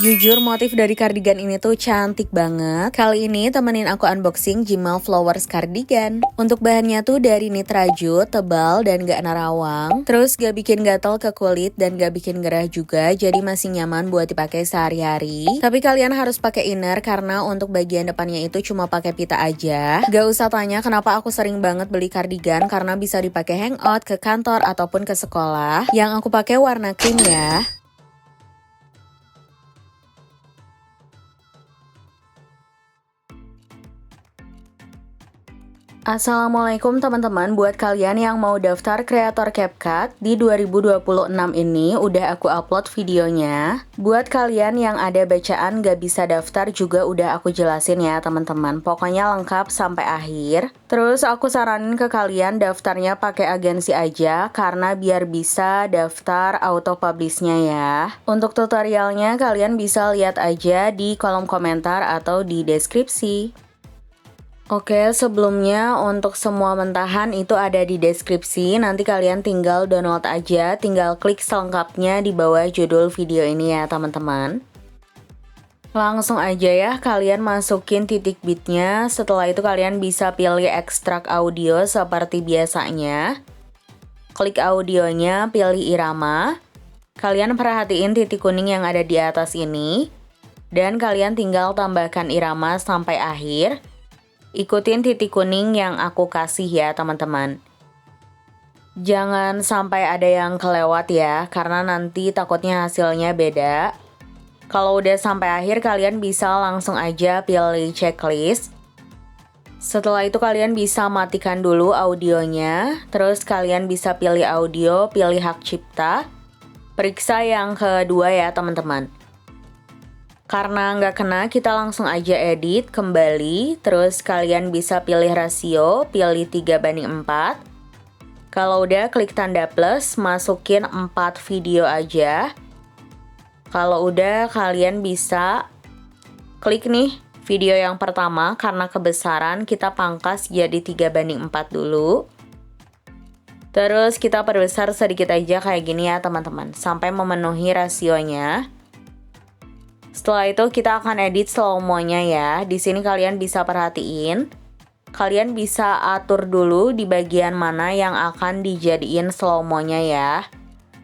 Jujur motif dari kardigan ini tuh cantik banget. Kali ini temenin aku unboxing Jimal Flowers cardigan. Untuk bahannya tuh dari knit rajut, tebal dan gak nerawang. Terus gak bikin gatel ke kulit dan gak bikin gerah juga, jadi masih nyaman buat dipakai sehari-hari. Tapi kalian harus pakai inner karena untuk bagian depannya itu cuma pakai pita aja. Gak usah tanya kenapa aku sering banget beli kardigan karena bisa dipakai hangout ke kantor ataupun ke sekolah. Yang aku pakai warna cream ya. Assalamualaikum teman-teman, buat kalian yang mau daftar kreator CapCut di 2026 ini udah aku upload videonya. Buat kalian yang ada bacaan gak bisa daftar juga udah aku jelasin ya teman-teman. Pokoknya lengkap sampai akhir. Terus aku saranin ke kalian daftarnya pakai agensi aja karena biar bisa daftar auto publishnya ya. Untuk tutorialnya kalian bisa lihat aja di kolom komentar atau di deskripsi. Oke, sebelumnya untuk semua mentahan itu ada di deskripsi, nanti kalian tinggal download aja, tinggal klik selengkapnya di bawah judul video ini ya teman-teman. Langsung aja ya, kalian masukin titik bitnya, setelah itu kalian bisa pilih ekstrak audio seperti biasanya. Klik audionya, pilih irama, kalian perhatiin titik kuning yang ada di atas ini, dan kalian tinggal tambahkan irama sampai akhir. Ikutin titik kuning yang aku kasih ya teman-teman. Jangan sampai ada yang kelewat ya, karena nanti takutnya hasilnya beda. Kalau udah sampai akhir kalian bisa langsung aja pilih checklist. Setelah itu kalian bisa matikan dulu audionya, terus kalian bisa pilih audio, pilih hak cipta. Periksa yang kedua ya teman-teman. Karena nggak kena, kita langsung aja edit kembali, terus kalian bisa pilih rasio, pilih 3:4. Kalau udah klik tanda plus, masukin 4 video aja. Kalau udah kalian bisa klik nih video yang pertama, karena kebesaran kita pangkas jadi 3:4 dulu. Terus kita perbesar sedikit aja kayak gini ya teman-teman, sampai memenuhi rasionya. Setelah itu kita akan edit slow-mo-nya ya. Di sini kalian bisa perhatiin. Kalian bisa atur dulu di bagian mana yang akan dijadiin slow-mo-nya ya.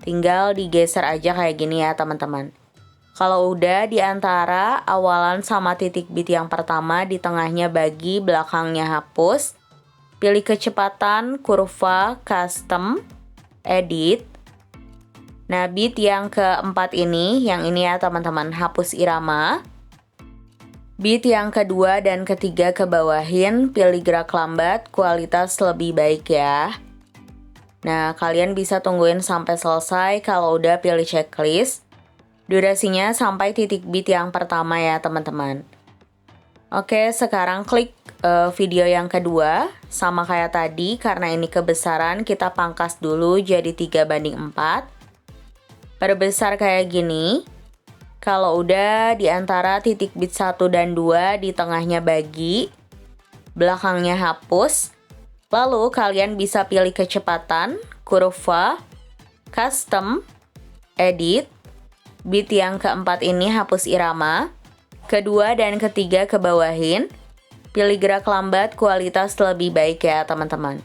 Tinggal digeser aja kayak gini ya teman-teman. Kalau udah di antara awalan sama titik bit yang pertama, di tengahnya bagi, belakangnya hapus. Pilih kecepatan, kurva, custom, edit. Nah, bit yang keempat ini, yang ini ya teman-teman, hapus irama. Bit yang kedua dan ketiga ke bawahin, pilih gerak lambat, kualitas lebih baik ya. Nah, kalian bisa tungguin sampai selesai, kalau udah pilih checklist. Durasinya sampai titik bit yang pertama ya teman-teman. Oke, sekarang klik video yang kedua, sama kayak tadi, karena ini kebesaran, kita pangkas dulu jadi 3:4. Perbesar kayak gini. Kalau udah di antara titik bit 1 dan 2, di tengahnya bagi, belakangnya hapus. Lalu kalian bisa pilih kecepatan, kurva, custom, edit. Bit yang keempat ini hapus irama. Kedua dan ketiga ke bawahin. Pilih gerak lambat, kualitas lebih baik ya teman-teman.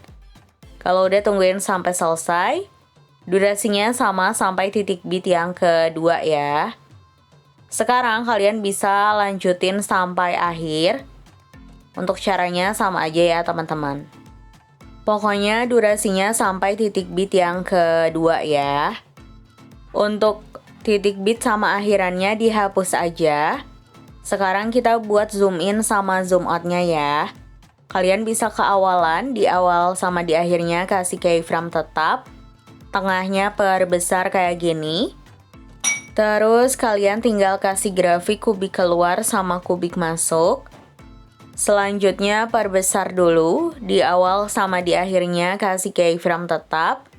Kalau udah tungguin sampai selesai. Durasinya sama sampai titik bit yang kedua ya. Sekarang kalian bisa lanjutin sampai akhir. Untuk caranya sama aja ya teman-teman. Pokoknya durasinya sampai titik bit yang kedua ya. Untuk titik bit sama akhirannya dihapus aja. Sekarang kita buat zoom in sama zoom outnya ya. Kalian bisa ke awalan, di awal sama di akhirnya kasih keyframe tetap. Tengahnya perbesar kayak gini. Terus kalian tinggal kasih grafik kubik keluar sama kubik masuk. Selanjutnya perbesar dulu, di awal sama di akhirnya kasih keyframe tetap.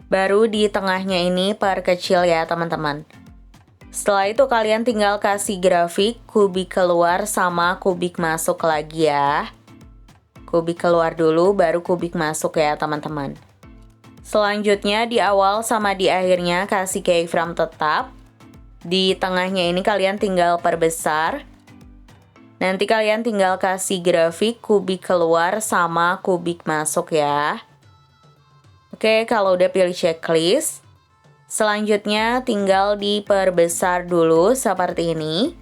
Baru di tengahnya ini perkecil ya teman-teman. Setelah itu kalian tinggal kasih grafik kubik keluar sama kubik masuk lagi ya. Kubik keluar dulu baru kubik masuk ya teman-teman. Selanjutnya di awal sama di akhirnya kasih keyframe tetap. Di tengahnya ini kalian tinggal perbesar. Nanti kalian tinggal kasih grafik kubik keluar sama kubik masuk ya. Oke, kalau udah pilih checklist, selanjutnya tinggal diperbesar dulu seperti ini.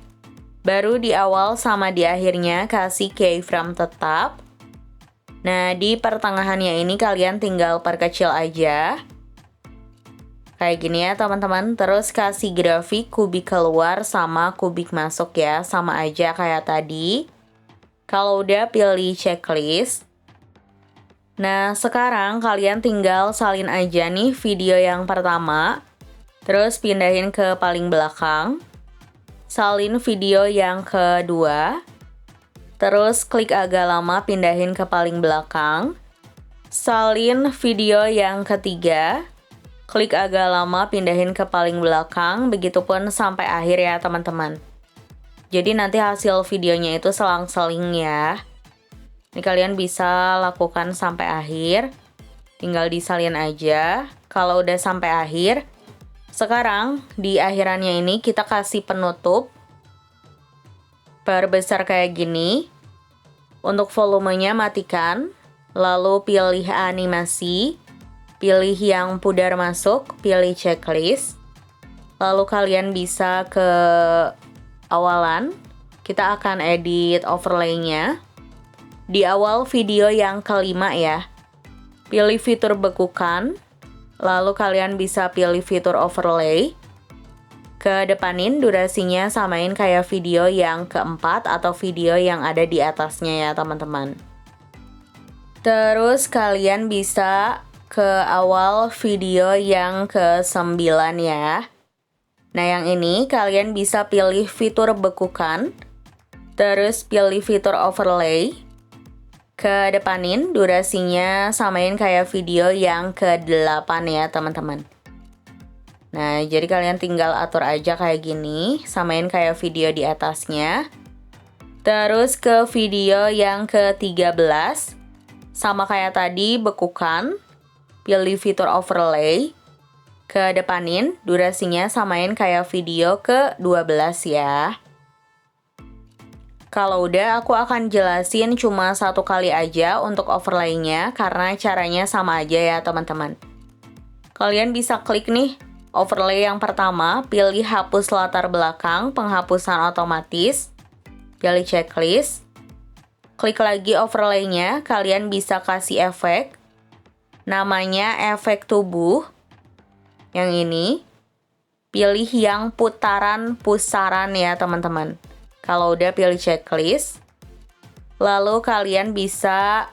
Baru di awal sama di akhirnya kasih keyframe tetap. Nah, di pertengahannya ini kalian tinggal perkecil aja. Kayak gini ya teman-teman. Terus kasih grafik kubik keluar sama kubik masuk ya. Sama aja kayak tadi. Kalau udah pilih checklist. Nah, sekarang kalian tinggal salin aja nih video yang pertama. Terus pindahin ke paling belakang. Salin video yang kedua. Terus klik agak lama pindahin ke paling belakang. Salin video yang ketiga. Klik agak lama pindahin ke paling belakang. Begitupun sampai akhir ya teman-teman. Jadi nanti hasil videonya itu selang-seling ya. Ini kalian bisa lakukan sampai akhir. Tinggal disalin aja. Kalau udah sampai akhir, sekarang di akhirannya ini kita kasih penutup. Perbesar kayak gini. Untuk volumenya matikan. Lalu pilih animasi. Pilih yang pudar masuk. Pilih checklist. Lalu kalian bisa ke awalan. Kita akan edit overlay-nya. Di awal video yang kelima ya. Pilih fitur bekukan. Lalu kalian bisa pilih fitur overlay. Kedepanin durasinya samain kayak video yang keempat atau video yang ada di atasnya ya teman-teman. Terus kalian bisa ke awal video yang ke-9 ya. Nah yang ini kalian bisa pilih fitur bekukan. Terus pilih fitur overlay. Kedepanin durasinya samain kayak video yang ke-8 ya teman-teman. Nah, jadi kalian tinggal atur aja kayak gini, samain kayak video di atasnya. Terus ke video yang ke-13, sama kayak tadi bekukan, pilih fitur overlay. Kedepanin durasinya samain kayak video ke-12 ya. Kalau udah, aku akan jelasin cuma satu kali aja untuk overlay-nya karena caranya sama aja ya teman-teman. Kalian bisa klik nih, overlay yang pertama, pilih hapus latar belakang, penghapusan otomatis, pilih checklist, klik lagi overlay-nya, kalian bisa kasih efek, namanya efek tubuh, yang ini, pilih yang putaran pusaran ya teman-teman. Kalau udah pilih checklist, lalu kalian bisa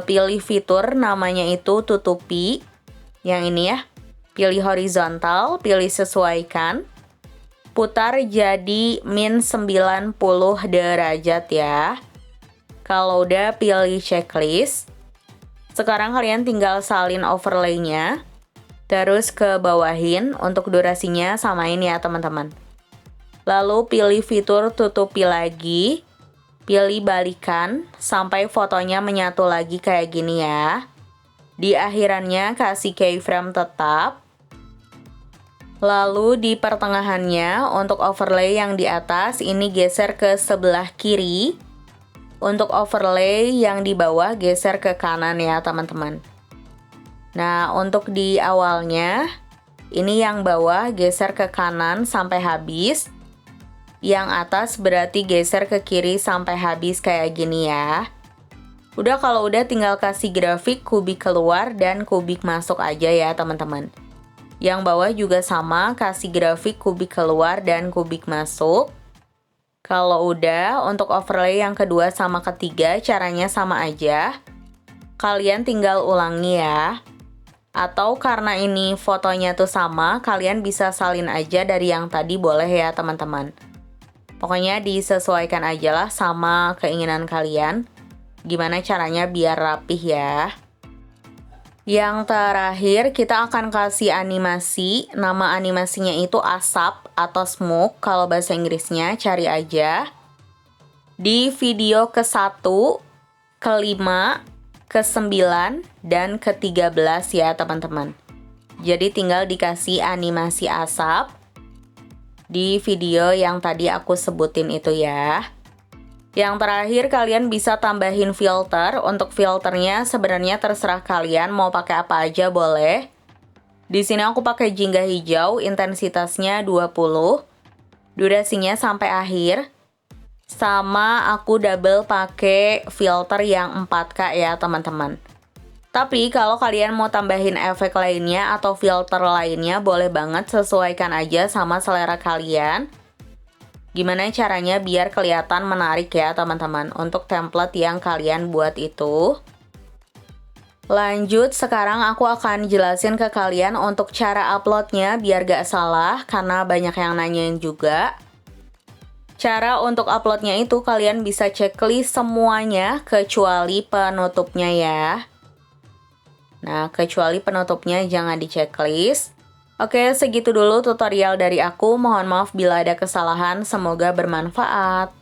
pilih fitur namanya itu tutupi, yang ini ya. Pilih horizontal, pilih sesuaikan, putar jadi min 90 derajat ya. Kalau udah pilih checklist, sekarang kalian tinggal salin overlay-nya, terus ke bawahin untuk durasinya samain ya teman-teman. Lalu pilih fitur tutupi lagi, pilih balikan sampai fotonya menyatu lagi kayak gini ya. Di akhirannya kasih keyframe tetap. Lalu di pertengahannya untuk overlay yang di atas ini geser ke sebelah kiri. Untuk overlay yang di bawah geser ke kanan ya teman-teman. Nah untuk di awalnya ini yang bawah geser ke kanan sampai habis. Yang atas berarti geser ke kiri sampai habis kayak gini ya. Udah kalau udah tinggal kasih grafik kubik keluar dan kubik masuk aja ya teman-teman. Yang bawah juga sama, kasih grafik kubik keluar dan kubik masuk. Kalau udah, untuk overlay yang kedua sama ketiga caranya sama aja. Kalian tinggal ulangi ya. Atau karena ini fotonya tuh sama, kalian bisa salin aja dari yang tadi boleh ya teman-teman. Pokoknya disesuaikan aja lah sama keinginan kalian. Gimana caranya biar rapih ya. Yang terakhir kita akan kasih animasi. Nama animasinya itu asap atau smoke. Kalau bahasa Inggrisnya cari aja. Di video ke-1, ke-5, ke-9, dan ke-13 ya teman-teman. Jadi tinggal dikasih animasi asap. di video yang tadi aku sebutin itu ya. Yang terakhir, kalian bisa tambahin filter. Untuk filternya sebenarnya terserah kalian mau pakai apa aja boleh. Di sini aku pakai jingga hijau, intensitasnya 20. Durasinya sampai akhir. Sama aku double pakai filter yang 4K ya teman-teman. Tapi kalau kalian mau tambahin efek lainnya atau filter lainnya, boleh banget, sesuaikan aja sama selera kalian. Gimana caranya biar kelihatan menarik ya teman-teman untuk template yang kalian buat itu. Lanjut, sekarang aku akan jelasin ke kalian untuk cara uploadnya biar gak salah karena banyak yang nanyain juga. Cara untuk uploadnya itu kalian bisa checklist semuanya kecuali penutupnya ya. Nah, kecuali penutupnya jangan di checklist. Oke, segitu dulu tutorial dari aku. Mohon maaf bila ada kesalahan, semoga bermanfaat.